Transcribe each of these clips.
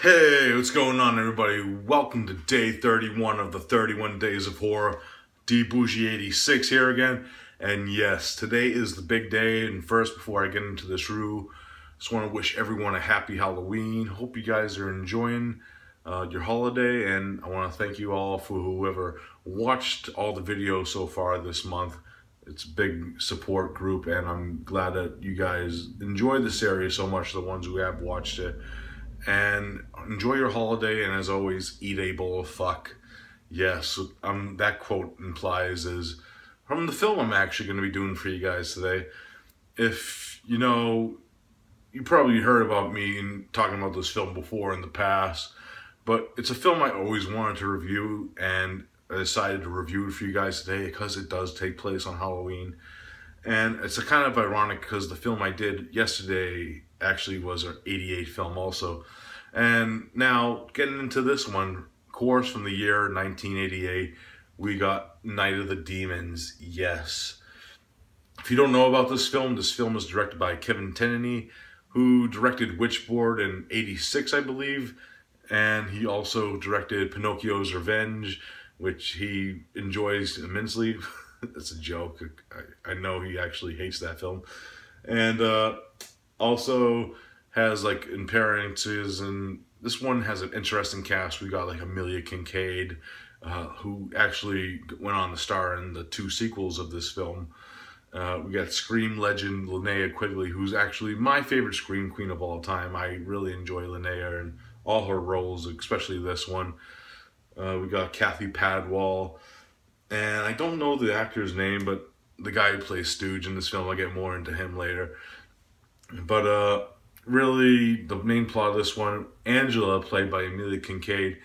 Hey, what's going on, everybody? Welcome to day 31 of the 31 Days of Horror. D Bougie 86 here again. And yes, today is the big day. And first, before I get into this review, just want to wish everyone a happy Halloween. Hope you guys are enjoying your holiday. And I want to thank you all for whoever watched all the videos so far this month. It's a big support group, and I'm glad that you guys enjoy the series so much, the ones who have watched it. And enjoy your holiday, and as always, eat a bowl of fuck. Yes, that quote implies is from the film I'm actually going to be doing for you guys today. If you know, you probably heard about me in talking about this film before in the past, but it's a film I always wanted to review, and I decided to review it for you guys today because it does take place on Halloween. And it's a kind of ironic because the film I did yesterday actually was an 88 film also. And now, getting into this one, of course, from the year 1988, we got Night of the Demons, yes. If you don't know about this film is directed by Kevin Tenney, who directed Witchboard in 86, I believe. And he also directed Pinocchio's Revenge, which he enjoys immensely. It's a joke. I know he actually hates that film. And also has like appearances, and this one has an interesting cast. We got like Amelia Kincaid, who actually went on to star in the two sequels of this film. We got Scream legend Linnea Quigley, who's actually my favorite Scream queen of all time. I really enjoy Linnea and all her roles, especially this one. We got Kathy Padwall, and I don't know the actor's name, but the guy who plays Stooge in this film, I'll get more into him later. But really, the main plot of this one, Angela, played by Amelia Kincaid,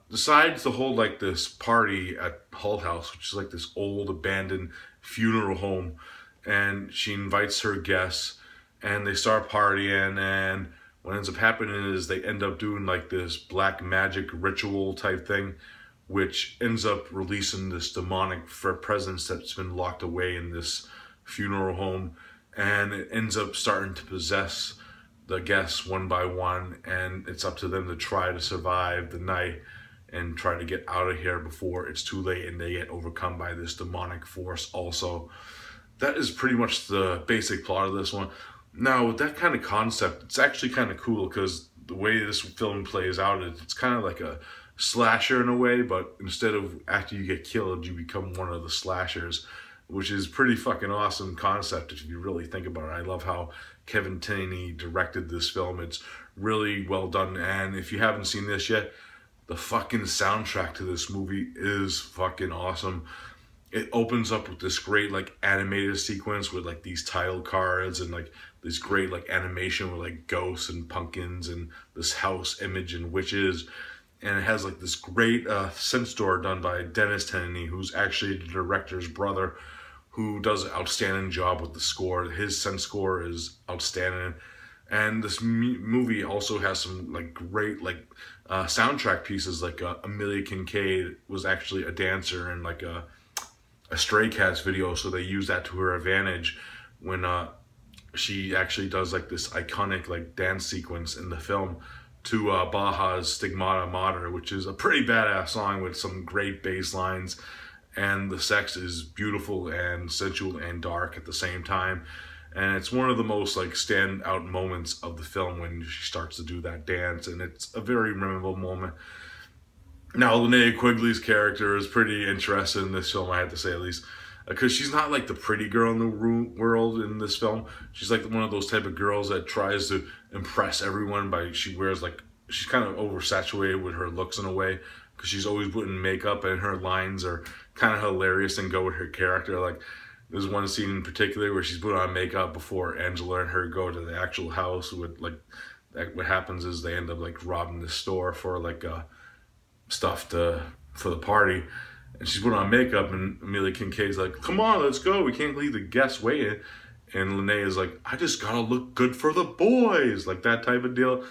decides to hold like this party at Hull House, which is like this old abandoned funeral home. And she invites her guests, and they start partying, and what ends up happening is they end up doing like this black magic ritual type thing, which ends up releasing this demonic presence that's been locked away in this funeral home, and it ends up starting to possess the guests one by one, and it's up to them to try to survive the night and try to get out of here before it's too late and they get overcome by this demonic force also. That is pretty much the basic plot of this one. Now, with that kind of concept, it's actually kind of cool because the way this film plays out, it's kind of like a slasher in a way, but instead of after you get killed, you become one of the slashers, which is pretty fucking awesome concept if you really think about it. I love how Kevin Tenney directed this film. It's really well done, and if you haven't seen this yet, the fucking soundtrack to this movie is fucking awesome. It opens up with this great like animated sequence with like these title cards and like this great like animation with like ghosts and pumpkins and this house image and witches. And it has like this great synth score done by Dennis Tenney, who's actually the director's brother, who does an outstanding job with the score. His synth score is outstanding. And this movie also has some like great like soundtrack pieces. Like Amelia Kincaid was actually a dancer in like a Stray Cats video, so they use that to her advantage when she actually does like this iconic like dance sequence in the film to Baja's Stigmata Mater, which is a pretty badass song with some great bass lines, and the sex is beautiful and sensual and dark at the same time. And it's one of the most like standout moments of the film when she starts to do that dance, and it's a very memorable moment. Now, Linnea Quigley's character is pretty interesting in this film, I have to say, at least, because she's not like the pretty girl in the world in this film. She's like one of those type of girls that tries to impress everyone by she's kind of oversaturated with her looks in a way, because she's always putting makeup, and her lines are kind of hilarious and go with her character. Like there's one scene in particular where she's put on makeup before Angela and her go to the actual house. With like what happens is they end up like robbing the store for like stuff for the party, and she's putting on makeup, and Amelia Kincaid's like, come on, let's go, we can't leave the guests waiting. And Linnea's like, I just gotta look good for the boys, like that type of deal.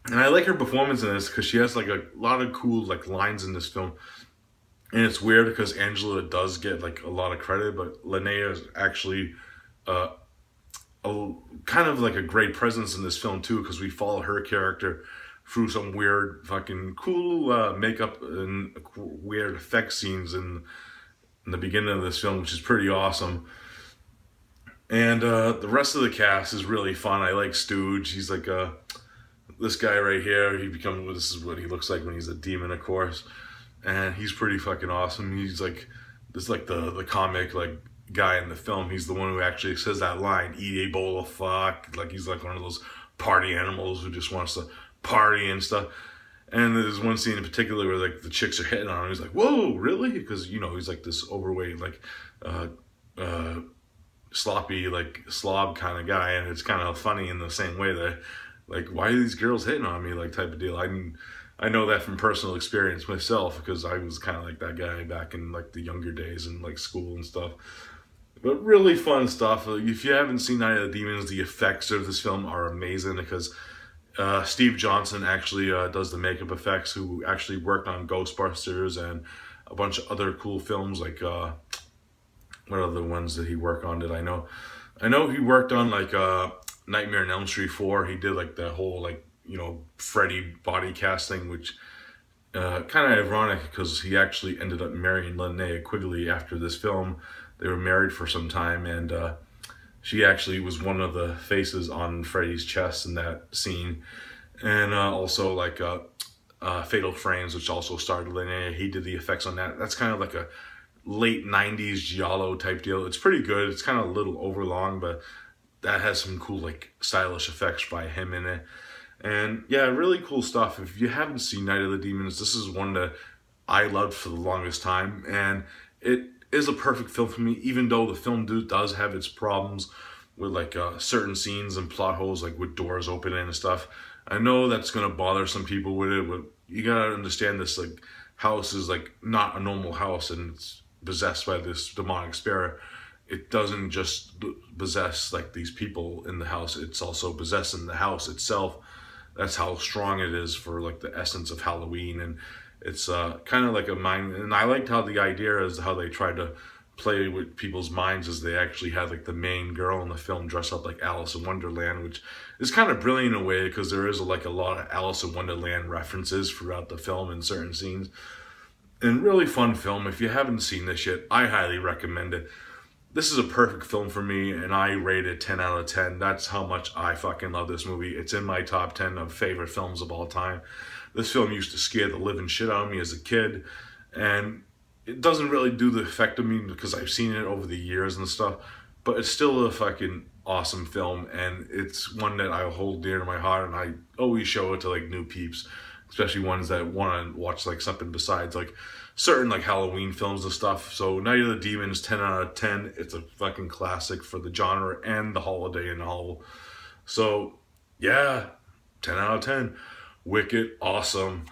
And I like her performance in this because she has like a lot of cool like lines in this film. And it's weird because Angela does get like a lot of credit, but Linnea is actually a kind of like a great presence in this film too, because we follow her character through some weird fucking cool makeup and weird effect scenes in the beginning of this film, which is pretty awesome. And the rest of the cast is really fun. I like Stooge. He's like this guy right here. This is what he looks like when he's a demon, of course. And he's pretty fucking awesome. He's like the comic like guy in the film. He's the one who actually says that line, "Eat a bowl of fuck." Like he's like one of those party animals who just wants to party and stuff. And there's one scene in particular where like the chicks are hitting on him. He's like, "Whoa, really?" Because he's like this overweight, like sloppy, like slob kind of guy, and it's kind of funny in the same way that, like, why are these girls hitting on me, like type of deal. I know that from personal experience myself because I was kind of like that guy back in like the younger days in like school and stuff. But really fun stuff. If you haven't seen Night of the Demons, the effects of this film are amazing because Steve Johnson actually does the makeup effects, who actually worked on Ghostbusters and a bunch of other cool films like what other ones did he work on? Did I know? I know he worked on like Nightmare on Elm Street 4. He did like the whole like Freddy body casting, which kind of ironic because he actually ended up marrying Linnea Quigley after this film. They were married for some time, and she actually was one of the faces on Freddy's chest in that scene. And also like Fatal Frames, which also starred Linnea. He did the effects on that. That's kind of like a late 90s giallo type deal. It's pretty good. It's kind of a little overlong, but that has some cool like stylish effects by him in it. And yeah, really cool stuff. If you haven't seen Night of the Demons, this is one that I loved for the longest time, and it is a perfect film for me, even though the film does have its problems with like certain scenes and plot holes, like with doors opening and stuff. I know that's gonna bother some people with it, but you gotta understand this like house is like not a normal house, and it's possessed by this demonic spirit. It doesn't just possess like these people in the house, it's also possessing the house itself. That's how strong it is for like the essence of Halloween. And it's kind of like a mind, and I liked how the idea is how they tried to play with people's minds, as they actually had like the main girl in the film dress up like Alice in Wonderland, which is kind of brilliant in a way because there is like a lot of Alice in Wonderland references throughout the film in certain scenes. And really fun film. If you haven't seen this yet, I highly recommend it. This is a perfect film for me, and I rate it 10 out of 10. That's how much I fucking love this movie. It's in my top 10 of favorite films of all time. This film used to scare the living shit out of me as a kid, and it doesn't really do the effect of me because I've seen it over the years and stuff, but it's still a fucking awesome film, and it's one that I hold dear to my heart, and I always show it to like new peeps, especially ones that want to watch like something besides like certain like Halloween films and stuff. So Night of the Demons, 10 out of 10. It's a fucking classic for the genre and the holiday and all. So yeah, 10 out of 10. Wicked awesome.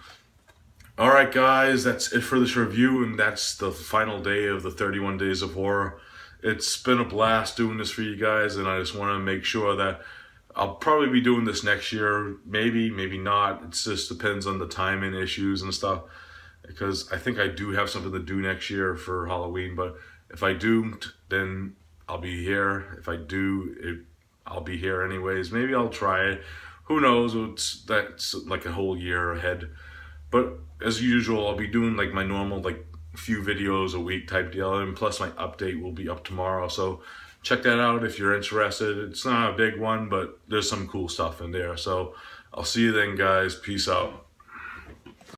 Alright guys, that's it for this review, and that's the final day of the 31 Days of Horror. It's been a blast doing this for you guys, and I just want to make sure that I'll probably be doing this next year, maybe not. It just depends on the timing issues and stuff, because I think I do have something to do next year for Halloween, but if I don't, then I'll be here. If I do, I'll be here anyways. Maybe I'll try it. Who knows? That's like a whole year ahead. But as usual, I'll be doing like my normal like few videos a week type deal, and plus my update will be up tomorrow. So check that out if you're interested. It's not a big one, but there's some cool stuff in there. So I'll see you then, guys. Peace out.